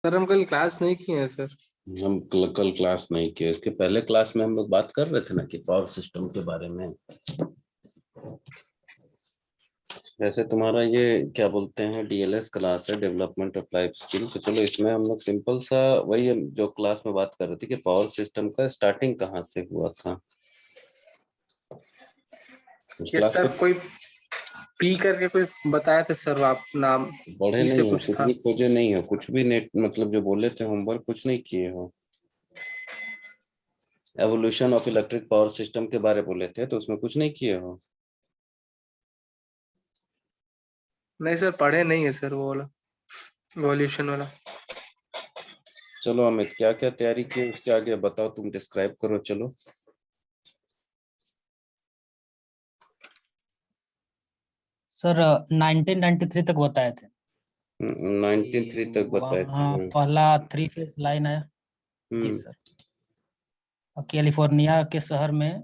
Sir हम कल class नहीं किए हैं सर। हम कल क्लास नहीं किए। इसके पहले क्लास में हम लोग बात कर रहे थे ना कि पावर सिस्टम के बारे में। वैसे तुम्हारा ये क्या बोलते हैं डीएलएस क्लास है, डेवलपमेंट ऑफ लाइफ स्किल। तो चलो इसमें हम लोग सिंपल सा वही हम जो क्लास में बात कर रहे थे कि पावर सिस्टम का स्टार्टिंग कहाँ से हुआ था। उस ये क्लास सर में कोई पी करके कोई बताया था सर, आप नाम पढ़े पी से नहीं हो, कुछ कुछ था। भी खोजे नहीं हो, कुछ भी नेट मतलब जो बोले थे होमवर्क कुछ नहीं किए हो। Evolution of electric power system के बारे बोले थे तो उसमें कुछ नहीं किए हो। नहीं सर, पढ़े नहीं है सर वो वाला, वॉल्यूशन वाला। चलो अमित, क्या क्या तैयारी की उसके आगे बताओ, तुम डिस्क्राइब करो चलो। सर 1993 तक बताए थे 1993 कि तक बताए थे। वहाँ पहला 3 फेज लाइन है। जी हम्म। सर। और कैलिफोर्निया के शहर में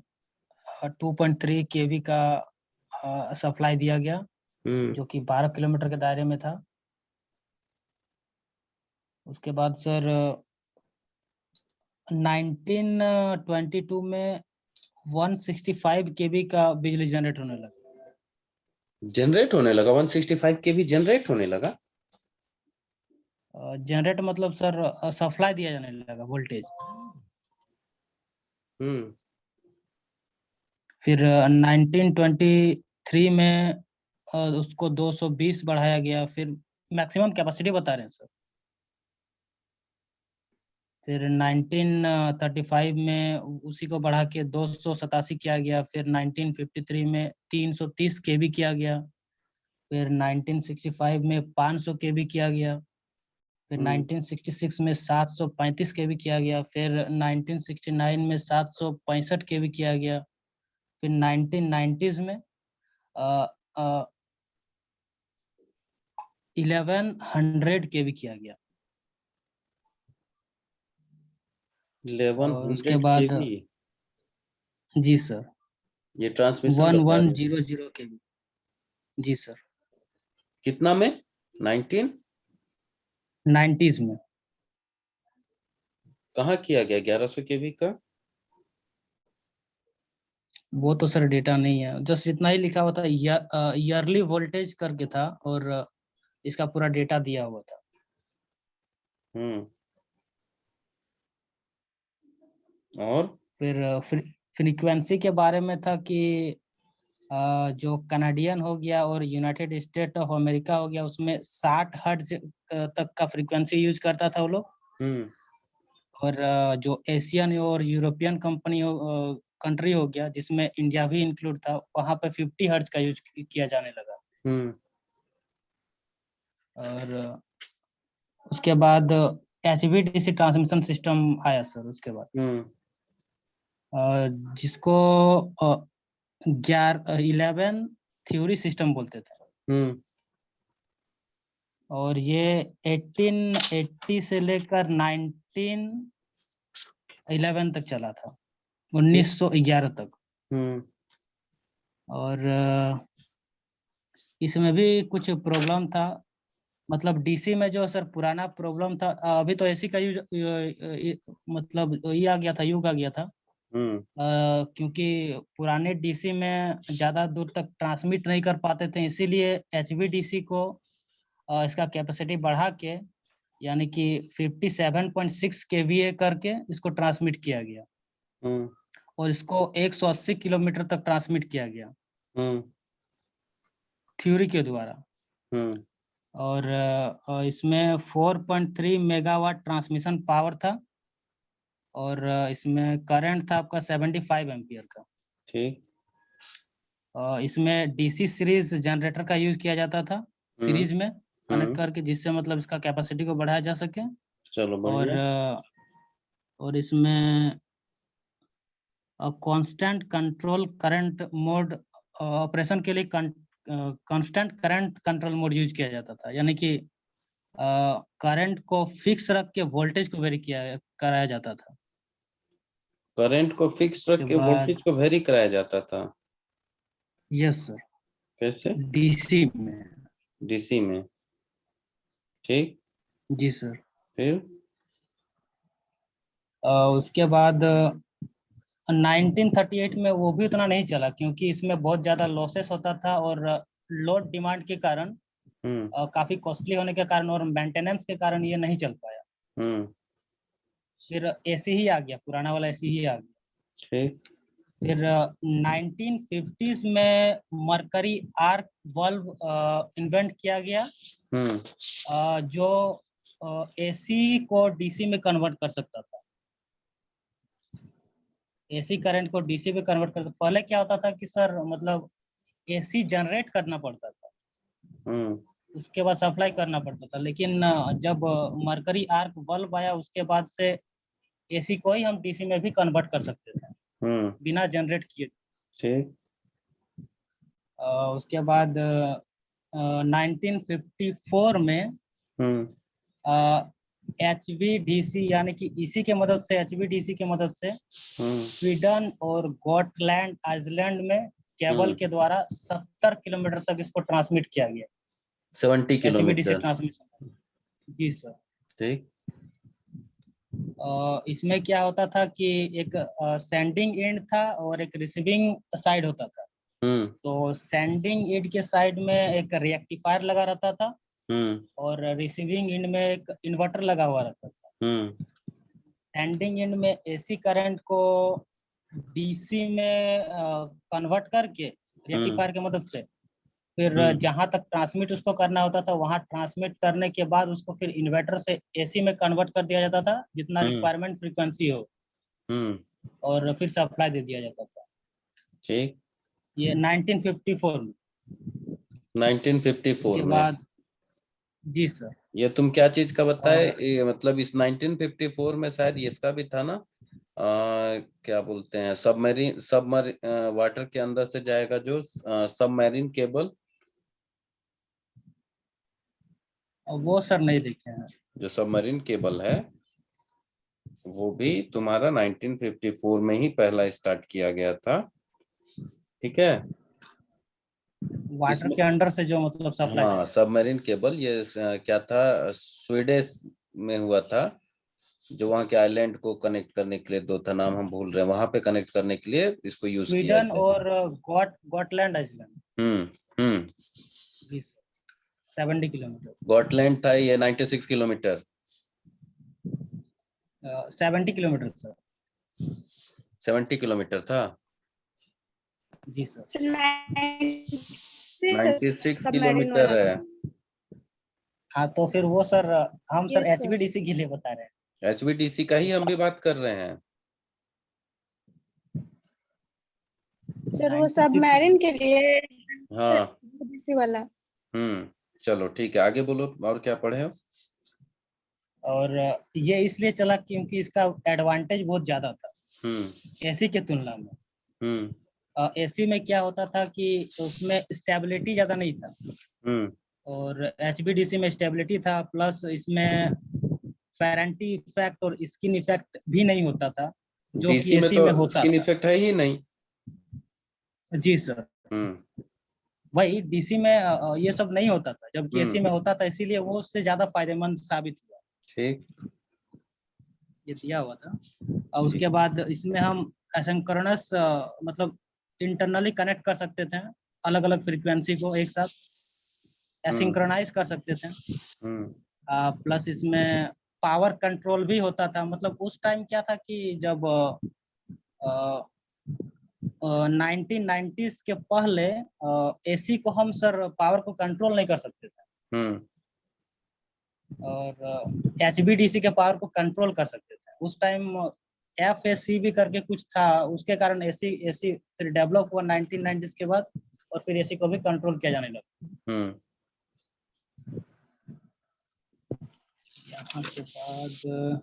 2.3 केवी का सप्लाई दिया गया, हम्म। जो कि 12 किलोमीटर के दायरे में था। उसके बाद सर 1922 में 165 केवी का बिजली जनरेट होने लगा। जनरेट होने लगा 165 के भी जनरेट होने लगा। जनरेट मतलब सर सप्लाई दिया जाने लगा वोल्टेज। हम्म। फिर 1923 में उसको 220 बढ़ाया गया। फिर मैक्सिमम कैपेसिटी बता रहे हैं सर। फिर 1935 में उसी को बढ़ा के 287 किया गया। फिर 1953 में 330 केवी किया गया। फिर 1965 में 500 केवी किया गया। फिर हम्म। 1966 में 735 केवी किया गया। फिर 1969 में 765 केवी किया गया। फिर 1990s में 1100 केवी किया गया। इलेवन और उसके हंड्रेड के बाद भी जी सर ये ट्रांसमिशन वन बता वन रहे हैं। जीरो जीरो केवी। जी सर। कितना में 19 90s में कहाँ किया गया 1100 के भी का। वो तो सर डेटा नहीं है, जस्ट इतना ही लिखा हुआ था। ईयरली वोल्टेज करके था, और इसका पूरा डेटा दिया हुआ था। हम्म। और फिर फ्रीक्वेंसी के बारे में था कि जो कनाडियन हो गया और यूनाइटेड स्टेट ऑफ अमेरिका हो गया, उसमें 60 हर्ट्ज तक का फ्रीक्वेंसी यूज करता था वो लोग। हम्म। और जो एशियन और यूरोपियन कंट्री हो गया, जिसमें इंडिया भी इंक्लूड था, वहाँ पे 50 हर्ट्ज का यूज किया जाने लगा। हम्म। और उसके बाद एचवीडीसी ट्रांसमिशन सिस्टम आया सर उसके बाद, हम्म। जिसको 11 थ्योरी सिस्टम बोलते थे। हम्म। और ये 1880 से लेकर 1911 तक चला था, 1911 तक। हम्म। और इसमें भी कुछ प्रॉब्लम था। मतलब डीसी में जो सर पुराना प्रॉब्लम था, अभी तो एसी का यूज मतलब ये आ गया था, युग आ गया था। हम्म। क्योंकि पुराने डीसी में ज्यादा दूर तक ट्रांसमिट नहीं कर पाते थे, इसीलिए एचवीडीसी को इसका कैपेसिटी बढ़ा के, यानी कि 57.6 केवीए करके इसको ट्रांसमिट किया गया। हम्म। और इसको 180 किलोमीटर तक ट्रांसमिट किया गया हम्म। थ्योरी के द्वारा। हम्म। और इसमें 4.3 मेगावाट ट्रांसमिशन पावर था। और इसमें करंट था आपका 75 एम्पियर का। ठीक। इसमें डीसी सीरीज जनरेटर का यूज किया जाता था, हम्म। सीरीज में कनेक्ट हम्म। करके, जिससे मतलब इसका कैपेसिटी को बढ़ाया जा सके। चलो और बढ़िया। और इसमें constant control current mode, operation के लिए constant current control mode use किया जाता था, यानी कि करंट को फिक्स रख के वोल्टेज को वेरी किया कराया जाता था। करंट को फिक्स रख उसके के बाद वोल्टेज को वेरी कराया जाता था। यस सर, कैसे। डीसी में। डीसी में। ठीक। जी सर। फिर उसके बाद 1938 में वो भी उतना नहीं चला, क्योंकि इसमें बहुत ज्यादा लॉसेस होता था और लोड डिमांड के कारण, काफी कॉस्टली होने के कारण और मेंटेनेंस के कारण ये नहीं चल पाया। फिर एसी ही आ गया, पुराना वाला एसी ही आ गया। ठीक। फिर 1950s में मरकरी आर्क बल्ब इन्वेंट किया गया, जो एसी को डीसी में कन्वर्ट कर सकता था। एसी करंट को डीसी में कन्वर्ट कर, पहले क्या होता था कि सर मतलब एसी जनरेट करना पड़ता था, उसके बाद सप्लाई करना पड़ता था, लेकिन जब मरकरी आर्क बल्ब आया उसके बाद से एसी को ही हम डीसी में भी कन्वर्ट कर सकते थे बिना जनरेट किए। ठीक। उसके बाद 1954 में HVDC यानी कि इसी के मदद से, HVDC के मदद से स्वीडन और गॉटलैंड आइसलैंड में केबल के द्वारा 70 किलोमीटर तक इसको ट्रांसमिट किया गया। 70 HVDC किलोमीटर। ट्रांसमिशन। जी सर। ठीक। इसमें क्या होता था कि एक सेंडिंग एंड था और एक रिसीविंग साइड होता था। तो सेंडिंग एंड के साइड में एक रेक्टिफायर लगा रहता था और रिसीविंग एंड में एक इन्वर्टर लगा हुआ रहता था। सेंडिंग एंड में एसी करंट को डीसी में कन्वर्ट करके रेक्टिफायर की मदद से, फिर जहां तक ट्रांसमिट उसको करना होता था वहां ट्रांसमिट करने के बाद उसको फिर इन्वर्टर से एसी में कन्वर्ट कर दिया जाता था जितना रिक्वायरमेंट फ्रीक्वेंसी हो, और फिर सप्लाई दे दिया जाता था। ठीक। ये 1954 में। 1954 उसके में। बाद जी सर। ये तुम क्या चीज का बताए? ये मतलब इस 1954 में शायद इसका भी था ना, क्या बोलते हैं, सबमरीन वाटर के अंदर से जाएगा जो सबमरीन केबल। वो सर नहीं देखे हैं। जो सबमरीन केबल है वो भी तुम्हारा 1954 में ही पहला स्टार्ट किया गया था। ठीक है। वाटर के अंडर से जो मतलब सप्लाई। हाँ, सबमरीन केबल ये क्या था, स्वीडिश में हुआ था, जो वहाँ के आइलैंड को कनेक्ट करने के लिए, दो था नाम हम भूल रहे हैं, वहां पे कनेक्ट करने के लिए इसको यूज किया स्वीडन गया। और गॉटलैंड आइसलैंड। जी सर। 70 किलोमीटर। गॉटलैंड था ये 96 किलोमीटर। 70 kilometre sir. 70 किलोमीटर था। जी सर। 96 किलोमीटर है। हाँ तो फिर वो सर हम सर Yes, sir. HVDC के लिए बता रहे हैं। HVDC का ही हम भी बात कर रहे हैं। सर वो सबमरीन के लिए हाँ। इसी वाला। चलो ठीक है, आगे बोलो और क्या पढ़े हो? और ये इसलिए चला क्योंकि इसका एडवांटेज बहुत ज्यादा था एसी के तुलना में। एसी में क्या होता था कि उसमें स्टेबिलिटी ज्यादा नहीं था, और HVDC में स्टेबिलिटी था, प्लस इसमें फेरेंटी इफेक्ट और स्किन इफेक्ट भी नहीं होता था जो कि डीसी में एसी तो में होता स्किन था। इफेक्ट है ही नहीं। जी सर। वही डीसी में ये सब नहीं होता था, जबकि एसी में होता था, इसीलिए वो उससे ज्यादा फायदेमंद साबित हुआ। ठीक। ये दिया हुआ था। और उसके बाद इसमें हम एसिंक्रोनस मतलब इंटरनली कनेक्ट कर सकते थे अलग अलग फ्रीक्वेंसी को एक साथ, एसिंक्रोनाइज कर सकते थे। प्लस इसमें पावर कंट्रोल भी होता था। मतलब उस टाइम क्या था कि जब 1990s के पहले एसी को हम सर पावर को कंट्रोल नहीं कर सकते थे, और HVDC के पावर को कंट्रोल कर सकते थे। उस टाइम FACB करके कुछ था, उसके कारण एसी फिर डेवलप हुआ 1990s के बाद, और फिर एसी को भी कंट्रोल किया जाने लगा। यहाँ के बाद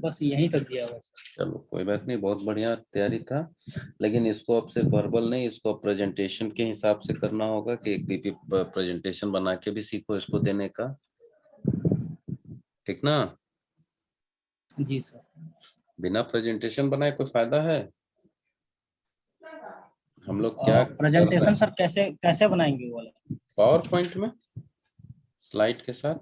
बस यहीं तक दिया हुआ। चलो कोई बात नहीं, बहुत बढ़िया तैयारी था, लेकिन इसको अब सिर्फ वर्बल नहीं, इसको प्रेजेंटेशन के हिसाब से करना होगा कि एक पीपी प्रेजेंटेशन बना के भी सीखो इसको देने का। ठीक ना? जी सर। बिना प्रेजेंटेशन बनाए कोई फायदा है? हम लोग क्या प्रेजेंटेशन सर कैसे कैसे बनाएंगे वो वाला? पावर पॉइंट में स्लाइड के साथ।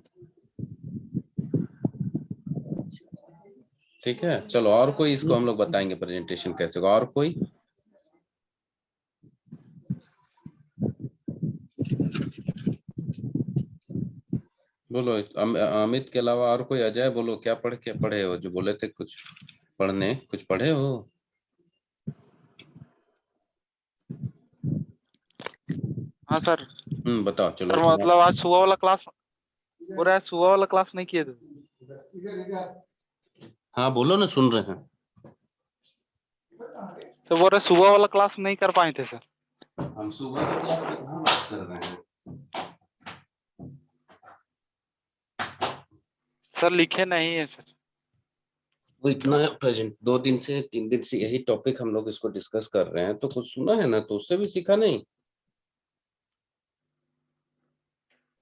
ठीक है, चलो और कोई इसको हम लोग बताएंगे प्रेजेंटेशन कैसे होगा। और कोई? बोलो अमित के अलावा और कोई? अजय बोलो, क्या पढ़े हो? जो बोले थे कुछ पढ़ने, कुछ पढ़े हो? हाँ सर। बताओ। चलो सर मतलब आज सुबह वाला क्लास, पूरा आज सुबह वाला क्लास नहीं किए थे। हाँ बोलो ना, सुन रहे हैं। तो बोल रहे सुबह वाला क्लास नहीं कर पाए थे सर। हम सुबह की क्लास में कहाँ बात कर रहे हैं? सर लिखे नहीं है सर। वो इतना प्रेजेंट 2 दिन से 3 दिन से यही टॉपिक हम लोग इसको डिस्कस कर रहे हैं, तो कुछ सुना है ना, तो उससे भी सीखा नहीं।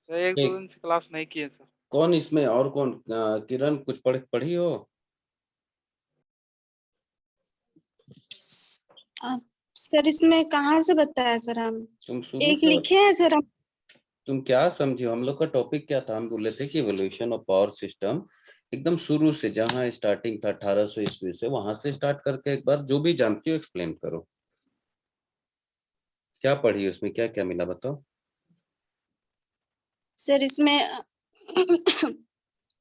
सर 1-2 दिन से क्लास नहीं किए सर। कौन इसमें और कौन? किरण कुछ पढ़ी हो? सर इसमें कहाँ से बताया सर? हम तुम शुरू एक से लिखे हैं सर हम। तुम क्या समझे? हम लोग का टॉपिक क्या था? हम बोले थे कि इवोल्यूशन ऑफ पावर सिस्टम एकदम शुरू से, जहां स्टार्टिंग था 1800 ईस्वी से, वहां से स्टार्ट करके एक बार जो भी जानती हो एक्सप्लेन करो। क्या पढ़ी उसमें, क्या क्या मिला बताओ। सर इसमें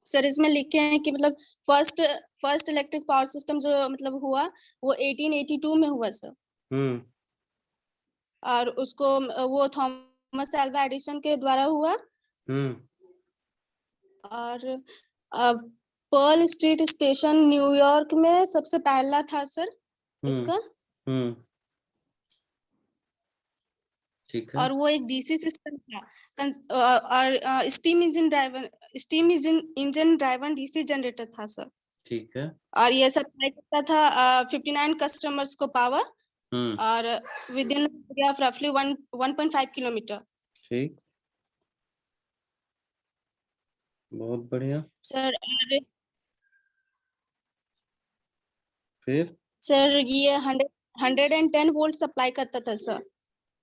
सर इसमें लिखे हैं कि मतलब फर्स्ट इलेक्ट्रिक पावर सिस्टम जो मतलब हुआ वो 1882 में हुआ सर। हम्म और उसको वो थॉमस एल्वा एडिसन के द्वारा हुआ। हम्म और पर्ल स्ट्रीट स्टेशन न्यूयॉर्क में सबसे पहला था सर इसका। हम्म ठीक है। और वो एक डीसी सिस्टम था। और steam engine driven DC generator था सर। ठीक है। और ये सप्लाई करता था 59 कस्टमर्स को पावर। हम्म और विद इन एरिया ऑफ रफली 1.5 किलोमीटर। ठीक, बहुत बढ़िया। सर और फिर? सर ये 110 वोल्ट सप्लाई करता था sir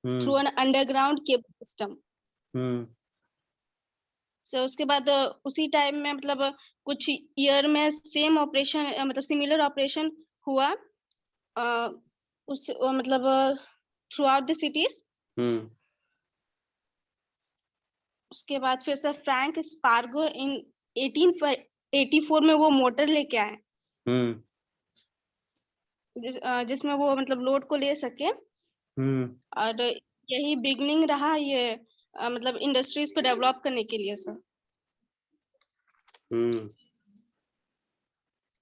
through an underground cable system. Hmm sir उसके बाद उसी टाइम में मतलब कुछ ईयर में सेम ऑपरेशन मतलब सिमिलर ऑपरेशन हुआ मतलब थ्रू आउट द सिटीज। उसके बाद फिर सर फ्रैंक स्पार्गो इन 1884 में वो मोटर लेके आए जिसमें वो मतलब लोड को ले सके। और यही बिगनिंग रहा ये मतलब इंडस्ट्रीज को डेवलप करने के लिए सर।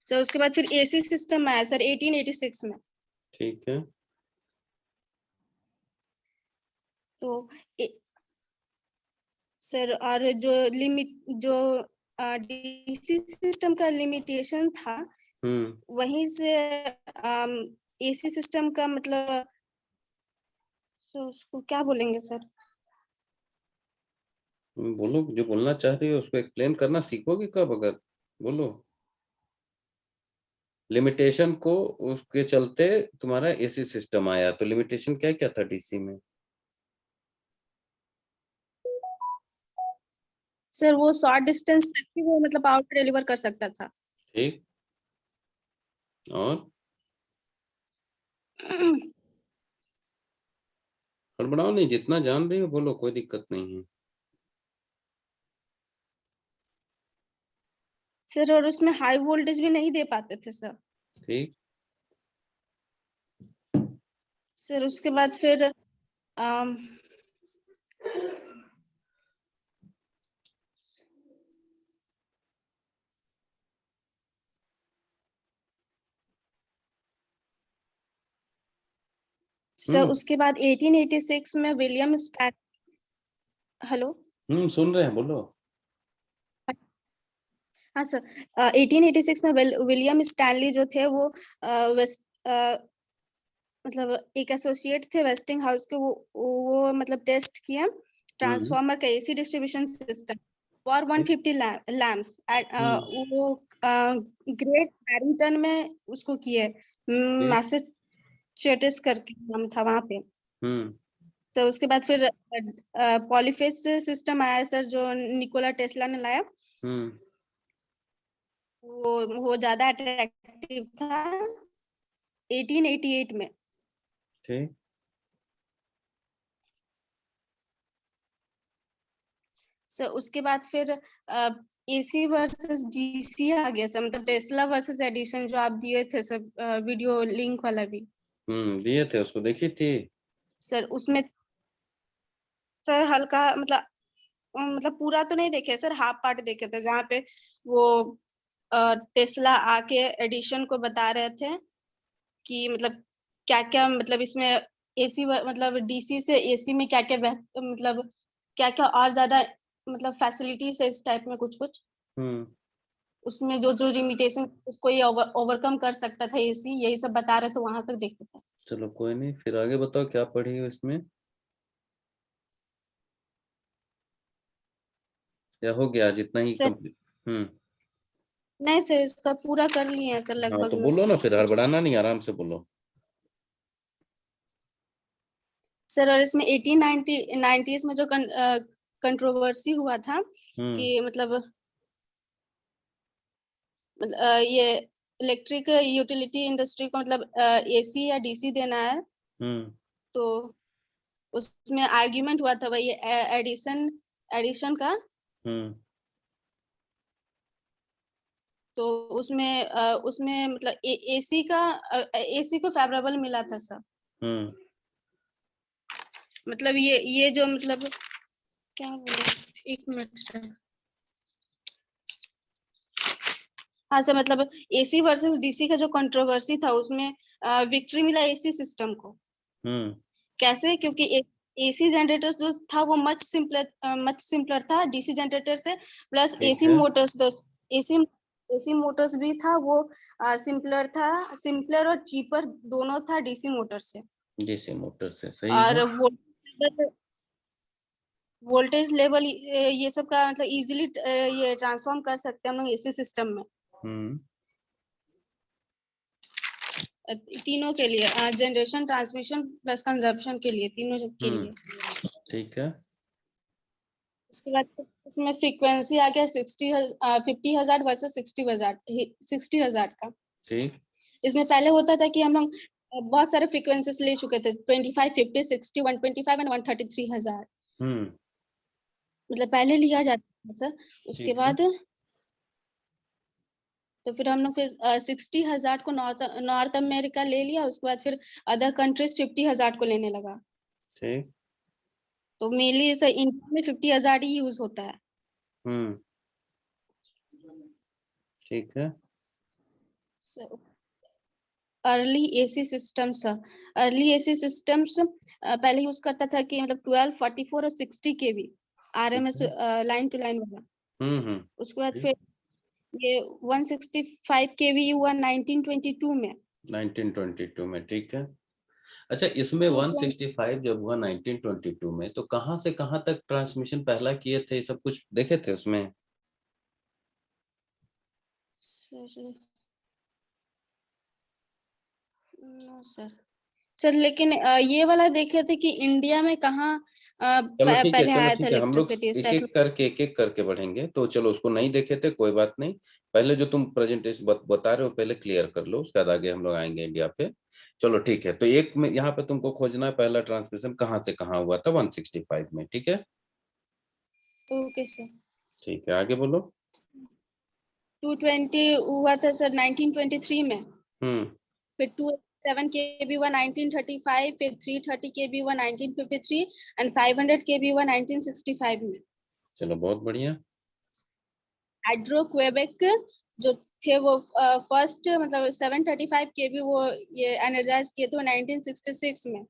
सर उसके बाद फिर एसी सिस्टम आया सर 1886 में। ठीक है। तो सर और जो डीसी सिस्टम का लिमिटेशन था वहीं से एसी सिस्टम का मतलब तो उसको क्या बोलेंगे सर? बोलो, जो बोलना चाह रही हो उसको एक्सप्लेन करना सीखोगे कब? अगर बोलो लिमिटेशन को, उसके चलते तुम्हारा एसी सिस्टम आया, तो लिमिटेशन क्या क्या था डीसी में? सर वो शॉर्ट डिस्टेंस तक भी वो मतलब पावर डिलीवर कर सकता था। ठीक, और हड़बड़ाओ नहीं, जितना जान रही हो बोलो, कोई दिक्कत नहीं है। सर और उसमें हाई वोल्टेज भी नहीं दे पाते थे सर। ठीक। सर उसके बाद फिर सर उसके बाद 1886 में विलियम हेलो सुन रहे हैं, बोलो। हाँ सर 1886 में विलियम स्टैनली जो थे वो मतलब एक एसोसिएट थे वेस्टिंग हाउस के। वो मतलब टेस्ट किया ट्रांसफार्मर का AC distribution system for 150 lamps वो ग्रेट बैरिंगटन में उसको किए मैसेचुसेट्स करके नाम था वहां पे। सर उसके बाद फिर पॉलीफेज सिस्टम आया सर, जो निकोला टेस्ला ने लाया। वो ज्यादा अट्रैक्टिव था 1888 में। ठीक। सर उसके बाद फिर एसी वर्सेस डीसी आ गया सर, मतलब टेस्ला वर्सेस एडिसन जो आप दिए थे सर, वीडियो लिंक वाला भी। दिए थे, उसको देखी थी सर उसमें सर हल्का मतलब पूरा तो नहीं देखे सर, हाफ पार्ट देखे थे, जहाँ पे वो टेस्ला आके एडिशन को बता रहे थे कि मतलब क्या क्या, मतलब इसमें एसी मतलब डीसी से एसी में क्या क्या मतलब क्या क्या और ज्यादा मतलब फैसिलिटीज है इस टाइप में कुछ कुछ। उसमें जो जो लिमिटेशन उसको ये ओवरकम कर सकता था एसी, यही सब बता रहे थे, वहां तक देखते थे। चलो कोई नहीं, फिर आगे बताओ क्या पढ़ी हो इसमें, या हो गया जितना ही सर कंप्लीट? नहीं सर, इसका पूरा कर लिए हैं सर हाँ लगभग तो में। बोलो ना, फिर हड़बड़ाना नहीं, आराम से बोलो। सर और इसमें 1890s में जो कंट्रोवर्सी हुआ था कि मतलब ये इलेक्ट्रिक यूटिलिटी इंडस्ट्री को मतलब एसी या डीसी देना है, तो उसमें आर्ग्यूमेंट हुआ था वही एडिशन का। तो उसमें मतलब एसी को फेवरेबल मिला था सर। मतलब ये जो मतलब क्या बोले, एक मिनट सर। हाँ सर, मतलब एसी वर्सेस डीसी का जो कंट्रोवर्सी था उसमें विक्ट्री मिला एसी सिस्टम को। कैसे? क्योंकि एसी जनरेटर्स जो था वो मच सिंपलर था डीसी जनरेटर से, प्लस एसी मोटर्स भी था वो सिंपलर और चीपर दोनों था डीसी मोटर से। डीसी मोटर से, सही और है। वोल्टेज लेवल ये सब का मतलब इजीली ये ट्रांसफॉर्म कर सकते हैं हम लोग एसी सिस्टम में। तीनों के लिए, जनरेशन, ट्रांसमिशन प्लस कंजप्शन के लिए, तीनों के लिए। ठीक है। उसके बाद इसमें फ्रीक्वेंसी आ गया 50,000 वर्सेस 60,000 का। ठीक। इसमें पहले होता था कि हम लोग बहुत सारे फ्रीक्वेंसीज ले चुके थे, 25, 50, 60, 125 एंड 133,000 मतलब पहले लिया जाता था। उसके बाद तो फिर हम लोग फिर 60,000 को नॉर्थ अमेरिका ले लिया। उसके बाद फिर अदर कंट्रीज 50,000 को लेने लगा। ठीक। तो मेनली इंडिया में 50,000 ही यूज होता है। ठीक है। अर्ली एसी सिस्टम्स पहले यूज करता था कि मतलब 12, 44 और 60 केवी आरएमएस लाइन टू लाइन वाला। उसके बाद फिर ये 165 केवी हुआ 1922 में। 1922 में, ठीक है। अच्छा, इसमें 165 जब हुआ 1922 में, तो कहाँ से कहाँ तक ट्रांसमिशन पहला किए थे, सब कुछ देखे थे उसमें? सर लेकिन ये वाला देखे थे कि इंडिया में कहाँ चलो ठीक है, पहले चलो आया था ठीक है, हम लोग इलेक्ट्रिसिटी इस टाइप में। एक एक करके बढ़ेंगे। तो चलो, उसको नहीं देखे थे कोई बात नहीं, पहले जो तुम प्रेजेंटेशन बता रहे हो पहले क्लियर कर लो, उसके बाद आगे हम लोग आएंगे इंडिया पे। चलो ठीक है, तो एक में यहाँ पे तुमको खोजना है पहला ट्रांसमिशन कहाँ से कहाँ हुआ था 165 में, ठीक है। Okay sir. ठीक है, आगे बोलो। 220 हुआ था सर 1923 में। फिर 287 केबी हुआ 1935, फिर 330 केबी हुआ 1953 एंड 500 केबी हुआ 1965 में। चलो बहुत बढ़िया। हाइड्रो क्वेबेक जो थे वो फर्स्ट मतलब 735 केबी वो ये एनर्जाइज किए थे 1966 में,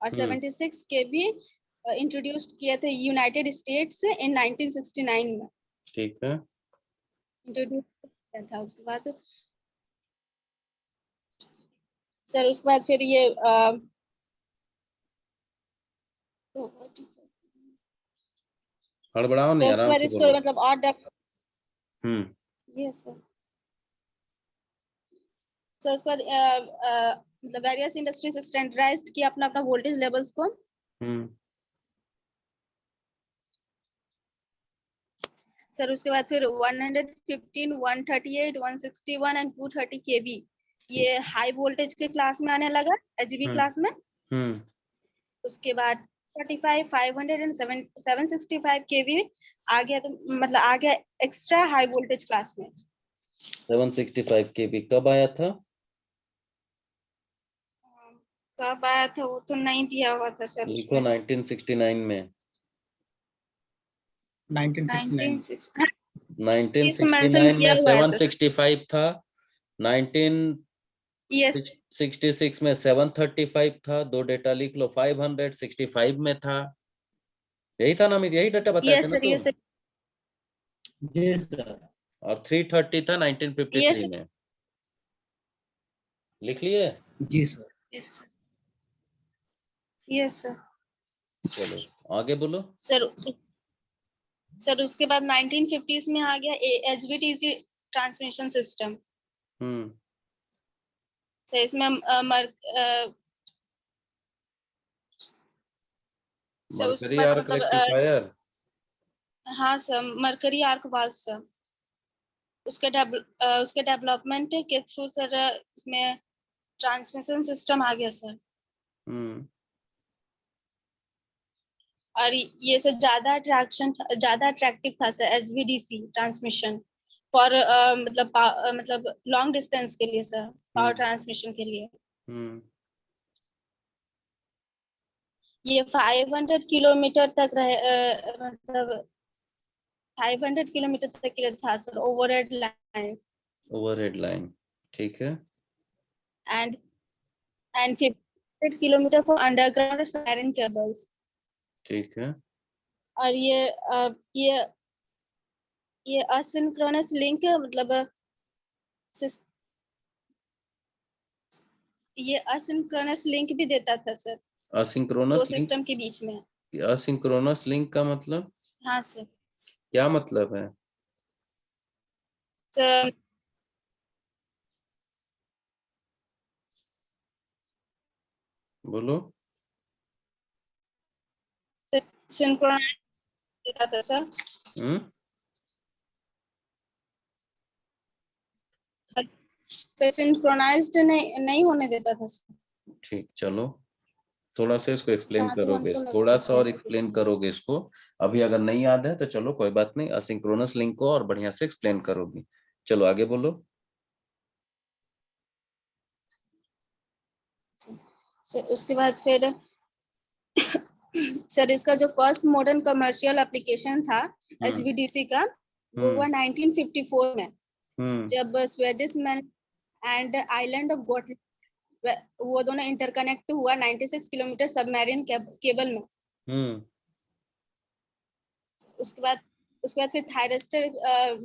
और 76 केबी इंट्रोड्यूस किए थे यूनाइटेड स्टेट्स इन 1969 में। ठीक है। इंट्रोड्यूस किया था। उसके बाद सर उसके बाद फिर ये हड़बड़ाओ नहीं, सर उसके आराम बाद से इसको बोलो। मतलब और ये सर उसके बाद मतलब वेरियस इंडस्ट्रीज स्टैंडर्डाइज्ड किया अपना अपना वोल्टेज लेवल्स को। हम्म सर उसके बाद फिर 115, 138, 161 एंड 230 केवी ये हाई वोल्टेज के क्लास में आने लगा एचवी हम्म क्लास में। हम्म उसके बाद 45, 500 एंड 765 केवी आ गया, तो मतलब आ गया एक्स्ट्रा हाई वोल्टेज क्लास में। 765 केबी कब आया था? कब आया था वो तो नहीं दिया हुआ था सर लिखो उसमें। 1969 में। 1969 मेंशन 1969 किया में हुआ है सर। 765 था, 1966 यस में 735 था, दो डेटा लिख लो, 565 में था, यही था ना मेरी, यही डेटा बताए थे यस ना सर, तुम? यस सर, जी सर। और 330 था 1953 यस में, लिख लिए? जी सर। Yes yes sir. चलो आगे बोलो। सर सर उसके बाद 1950s में आ गया एचवीटीसी ट्रांसमिशन सिस्टम। हम्म सर इसमें सर उसके मरकरी बाद आर्क मतलब रेक्टिफायर। हाँ sir mercury arc valve sir. उसके डेवलपमेंट के थ्रू सर इसमें ट्रांसमिशन सिस्टम आ गया सर। हम्म और ये सर ज्यादा अट्रैक्टिव था सर एचवीडीसी ट्रांसमिशन फॉर मतलब लॉन्ग डिस्टेंस के लिए सर, पावर हम्म ट्रांसमिशन के लिए। हम्म ये 500 किलोमीटर तक रहे, मतलब 500 किलोमीटर तक के लिए था sir overhead line. Overhead line, ठीक है। And and 500 kilometre for underground और सबमरीन केबल्स। ठीक है। और ये असिंक्रोनस लिंक मतलब ये असिंक्रोनस लिंक भी देता था सर दो असिंक्रोनस लिंक, सिस्टम के बीच में। असिंक्रोनस लिंक का मतलब हाँ सर। क्या मतलब है? सर बोलो। सिंक्रोनाइज देता था सर। हम्म सर सिंक्रोनाइज्ड नहीं होने देता था सर। ठीक, चलो थोड़ा सा इसको एक्सप्लेन जहाँ तक करोगे, हमको लगा थोड़ा सा एक्सप्लेन और एक्सप्लेन करोगे इसको। अभी अगर नहीं याद है तो चलो कोई बात नहीं, असिंक्रोनस लिंक को और बढ़िया से एक्सप्लेन करोगी। चलो आगे बोलो। सर उसके बाद फिर सर इसका जो फर्स्ट मॉडर्न कमर्शियल एप्लीकेशन था हम्म एचवीडीसी का वो हम्म हुआ 1954 में, हम्म जब Swedish man and island of Gotland वो दोनों इंटरकनेक्ट हुआ 96 किलोमीटर सबमरीन केबल में। हम्म उसके बाद फिर थायरिस्टर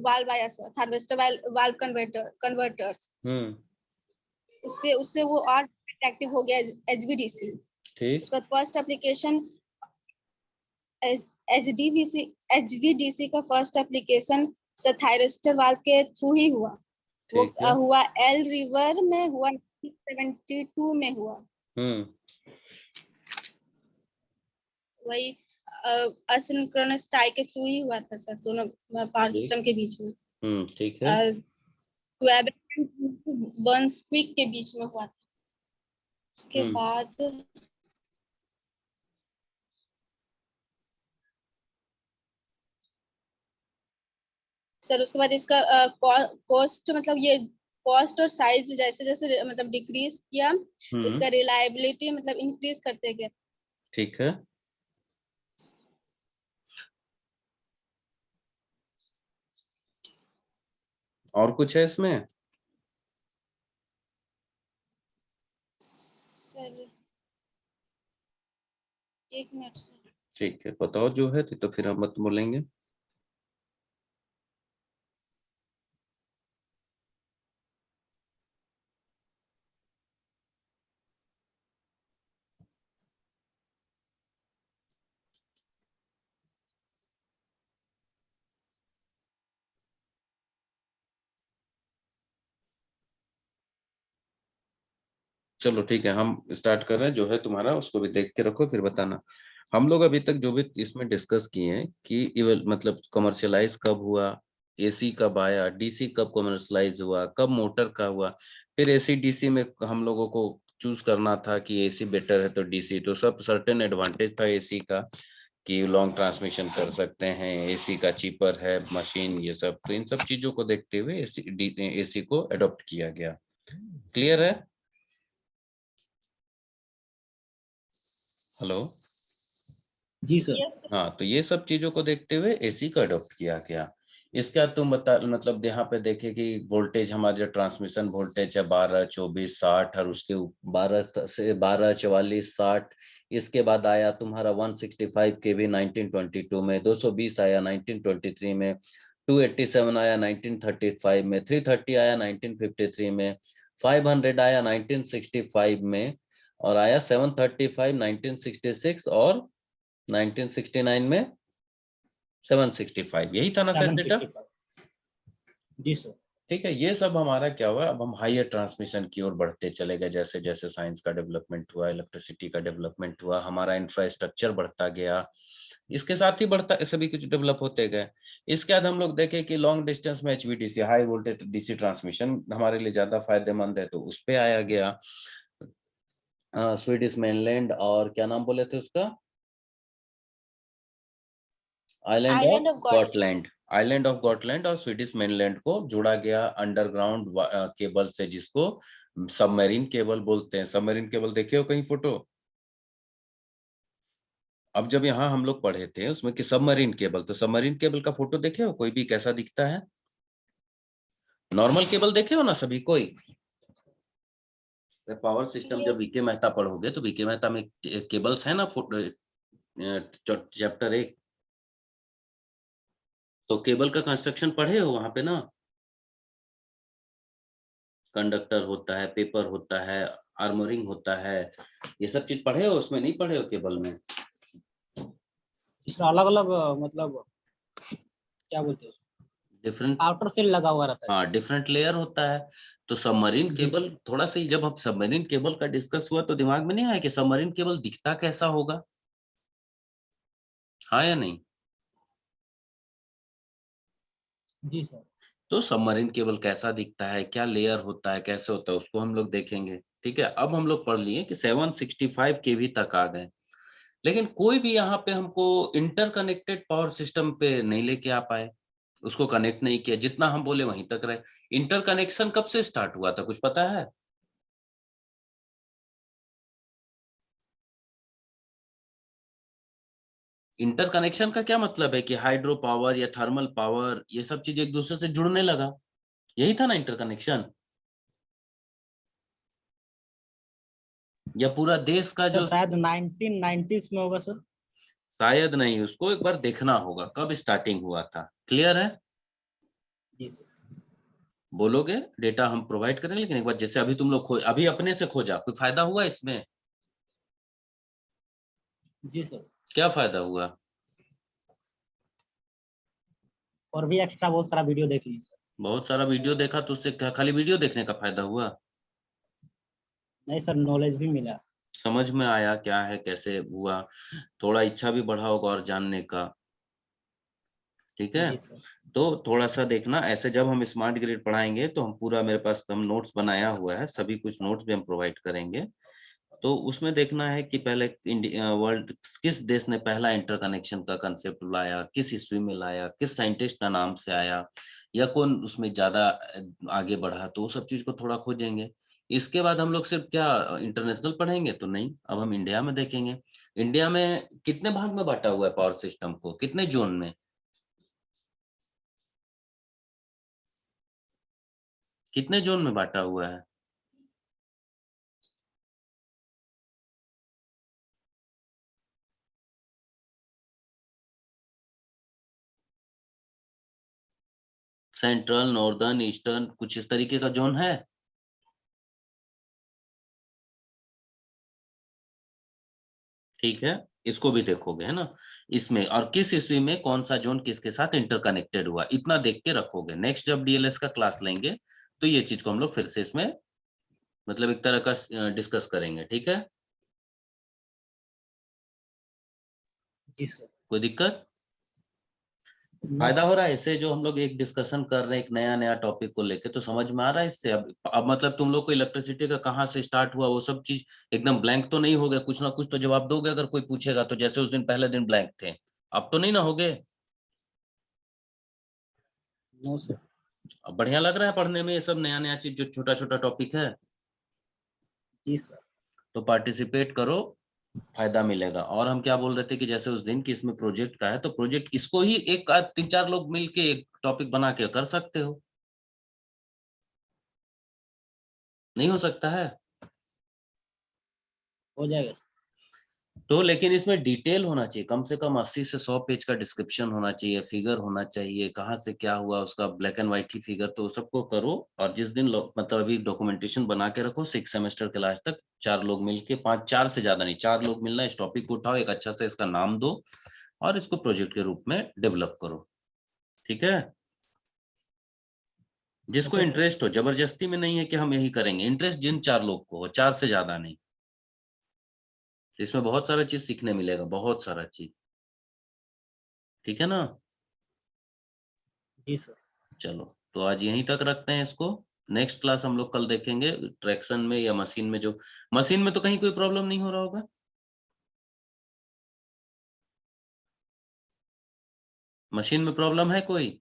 वाल्व आया सर, थायरिस्टर वाल्व कन्वर्टर्स। हम्म उससे उससे वो और अट्रैक्टिव हो गया एचवीडीसी। ठीक। उसके बाद फर्स्ट एप्लीकेशन एचडीवीसी एचवीडीसी का first application sir thyristor valve के थ्रू ही हुआ। वो ठीक है। हुआ एल रिवर में हुआ 1972 में हुआ। हम्म वही असिंक्रोनस टाई के थ्रू ही हुआ था सर दोनों पावर ठीक। सिस्टम के बीच में। ठीक है। बर्न्सविक के बीच में हुआ था। उसके बाद सर उसके बाद इसका कॉस्ट मतलब ये कॉस्ट और साइज जैसे जैसे मतलब डिक्रीज किया, इसका रिलायबिलिटी मतलब इंक्रीज करते गया। ठीक है। और कुछ है इसमें? सर एक मिनट सर। ठीक है, बताओ जो है तो फिर हम मत बोलेंगे। चलो ठीक है, हम स्टार्ट कर रहे हैं। जो है तुम्हारा उसको भी देख के रखो, फिर बताना। हम लोग अभी तक जो भी इसमें डिस्कस किए हैं कि मतलब कमर्शियलाइज कब हुआ, एसी कब आया, डीसी कब कमर्शियलाइज हुआ, कब मोटर का हुआ, फिर एसी डीसी में हम लोगों को चूज करना था कि एसी बेटर है तो डीसी, तो सब सर्टेन एडवांटेज था एसी का कि लॉन्ग ट्रांसमिशन कर सकते हैं, एसी का चीपर है मशीन, ये सब। तो इन सब चीजों को देखते हुए एसी को अडॉप्ट किया गया। क्लियर है? हेलो? जी सर। Yes, sir. हाँ, तो ये सब चीजों को देखते हुए एसी को अडॉप्ट किया गया। इसके बाद तुम बता, मतलब यहाँ पे देखे कि वोल्टेज, हमारे जो ट्रांसमिशन वोल्टेज है 12, 24, 60, और उसके 12 से 12, 44, 60। इसके बाद आया तुम्हारा 165 केवी 1922 में, 220 आया 1923 में, 287 आया 1935 में, 330 आया 1953 में, 500 आया 1965 में, और आया 735 1966, और 1969 में 765। यही था ना सर डेटा? 765। जी सर। ठीक है, ये सब हमारा क्या हुआ, अब हम हायर ट्रांसमिशन की ओर बढ़ते चले गए। जैसे जैसे साइंस का डेवलपमेंट हुआ, इलेक्ट्रिसिटी का डेवलपमेंट हुआ, हमारा इंफ्रास्ट्रक्चर बढ़ता गया, इसके साथ ही बढ़ता सभी कुछ डेवलप होते गए। इसके बाद हम लोग देखे कि लॉन्ग डिस्टेंस में HVDC, high voltage DC transmission हमारे लिए ज्यादा फायदेमंद है, तो उस पे आया गया स्वीडिश मेनलैंड, और क्या नाम बोले थे उसका, island Island of of God. Gotland. Island of Gotland और स्वीडिश मेनलैंड को जोड़ा गया अंडरग्राउंड केबल से, जिसको सबमरीन केबल बोलते हैं। सबमरीन केबल देखे हो कहीं फोटो? अब जब यहाँ हम लोग पढ़े थे उसमें कि सबमरीन केबल, तो सबमरीन केबल का फोटो देखे हो कोई भी, कैसा दिखता है? नॉर्मल केबल देखे हो ना सभी कोई? पावर सिस्टम जब Yes. वीके मेहता पढ़ोगे तो वीके मेहता में केबल्स है ना, चैप्टर 1, तो केबल का कंस्ट्रक्शन पढ़े हो वहां पे ना। कंडक्टर होता है, पेपर होता है, आर्मोरिंग होता है, ये सब चीज पढ़े हो? उसमें नहीं पढ़े हो केबल में? इसमें अलग अलग मतलब क्या बोलते हैं उसको, डिफरेंट, आउटर सेल लगा हुआ रहता है। हाँ, डिफरेंट लेयर होता है। तो सबमरीन जी केबल, थोड़ा सा ही जब अब सबमरीन केबल का डिस्कस हुआ तो दिमाग में नहीं आया कि सबमरीन केबल दिखता कैसा होगा? हाँ या नहीं? जी सर। तो सबमरीन केबल कैसा दिखता है, क्या लेयर होता है, कैसे होता है, उसको हम लोग देखेंगे। ठीक है, अब हम लोग पढ़ लिए कि 765 केवी तक आ गए, लेकिन कोई भी यहाँ पे हमको इंटरकनेक्टेड पावर सिस्टम पे नहीं लेके आ पाए, उसको कनेक्ट नहीं किया, जितना हम बोले वहीं तक रहे। इंटरकनेक्शन कब से स्टार्ट हुआ था, कुछ पता है? इंटरकनेक्शन का क्या मतलब है कि हाइड्रो पावर या थर्मल पावर, ये सब चीज एक दूसरे से जुड़ने लगा, यही था ना इंटरकनेक्शन? या पूरा देश का सर जो, शायद 1990s में होगा सर। शायद नहीं, उसको एक बार देखना होगा कब स्टार्टिंग हुआ था। क्लियर है? जी सर। बोलोगे डेटा हम प्रोवाइड करेंगे, लेकिन एक बार जैसे अभी तुम लोग अभी अपने से खोजा, कोई फायदा हुआ इसमें? जी सर। क्या फायदा हुआ? और भी एक्स्ट्रा बहुत सारा वीडियो देख लीजिए सर। बहुत सारा वीडियो देखा तो उससे खाली वीडियो देखने का फायदा हुआ? नहीं सर, नॉलेज भी मिला। समझ में आया क्या है, कैसे हुआ, थोड़ा इच्छा भी बढ़ा होगा और जानने का। ठीक है, जी सर। तो थोड़ा सा देखना ऐसे, जब हम स्मार्ट ग्रिड पढ़ाएंगे तो हम पूरा, मेरे पास हम नोट्स बनाया हुआ है, सभी कुछ नोट्स भी हम प्रोवाइड करेंगे। तो उसमें देखना है कि पहले वर्ल्ड किस देश ने पहला इंटरकनेक्शन का कंसेप्ट लाया, किस ईस्वी में लाया, किस साइंटिस्ट का नाम से आया, या कौन उसमें ज्यादा आगे बढ़ा, तो वो सब चीज को थोड़ा खोजेंगे। इसके बाद हम लोग सिर्फ क्या इंटरनेशनल पढ़ेंगे तो नहीं, अब हम इंडिया में देखेंगे। इंडिया में कितने भाग में बांटा हुआ है पावर सिस्टम को, कितने जोन में, कितने जोन में बांटा हुआ है? सेंट्रल, नॉर्दर्न, ईस्टर्न, कुछ इस तरीके का जोन है? ठीक है, इसको भी देखोगे है ना, इसमें और किस ईस्वी में कौन सा जोन किसके साथ इंटरकनेक्टेड हुआ, इतना देख के रखोगे। नेक्स्ट जब डीएलएस का क्लास लेंगे तो ये चीज को हम लोग फिर से इसमें मतलब एक तरह का डिस्कस करेंगे, ठीक है? जी सर। कोई दिक्कत? नो फायदा सर। हो रहा है इससे, जो हम लोग एक डिस्कशन कर रहे हैं एक नया नया टॉपिक को लेके, तो समझ में आ रहा है इससे? अब मतलब तुम लोग को इलेक्ट्रिसिटी का कहाँ से स्टार्ट हुआ वो सब चीज एकदम ब्लैंक तो नहीं हो गया, कुछ ना कुछ तो जवाब दोगे अगर कोई पूछेगा तो, जैसे उस दिन पहले दिन ब्लैंक थे, अब तो नहीं ना होगे? No sir. अब बढ़िया लग रहा है पढ़ने में ये सब नया नया चीज, जो छोटा छोटा टॉपिक है? जी सर। तो पार्टिसिपेट करो, फायदा मिलेगा। और हम क्या बोल रहे थे कि जैसे उस दिन कि इसमें प्रोजेक्ट का है, तो प्रोजेक्ट इसको ही एक 3-4 लोग मिलके एक टॉपिक बना के कर सकते हो, नहीं हो सकता है? हो जाएगा सर। तो लेकिन इसमें डिटेल होना चाहिए, कम से कम 80 से 100 पेज का डिस्क्रिप्शन होना चाहिए, फिगर होना चाहिए, कहाँ से क्या हुआ उसका black and white he figure, तो सबको करो। और जिस दिन मतलब अभी डॉक्यूमेंटेशन बना के रखो 6 सेमेस्टर के लास्ट तक, 4 लोग मिलके, 4 से ज्यादा नहीं, 4 लोग मिलना, इस टॉपिक को उठाओ, एक अच्छा से इसका नाम दो और इसको प्रोजेक्ट के रूप में डेवलप करो, ठीक है? जिसको ओके सर। इंटरेस्ट हो, जबरदस्ती में नहीं है कि हम यही करेंगे, इंटरेस्ट जिन 4 लोग को हो, 4 से ज्यादा नहीं। तो इसमें बहुत सारा चीज सीखने मिलेगा, बहुत सारा चीज, ठीक है ना? जी सर। चलो, तो आज यहीं तक रखते हैं इसको। नेक्स्ट क्लास हम लोग कल देखेंगे ट्रैक्शन में या मशीन में। जो मशीन में तो कहीं कोई प्रॉब्लम नहीं हो रहा होगा? मशीन में प्रॉब्लम है कोई?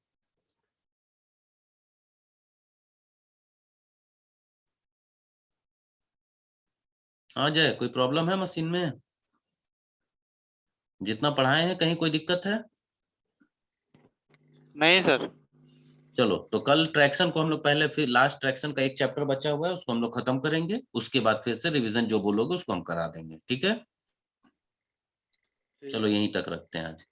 हाँ जय, कोई प्रॉब्लम है मशीन में? जितना पढ़ाए हैं कहीं कोई दिक्कत है? नहीं सर। चलो, तो कल ट्रैक्शन को हम लोग पहले, फिर लास्ट ट्रैक्शन का एक चैप्टर बचा हुआ है उसको हम लोग खत्म करेंगे, उसके बाद फिर से रिवीजन जो बोलोगे उसको हम करा देंगे, ठीक है? चलो यहीं तक रखते हैं आज।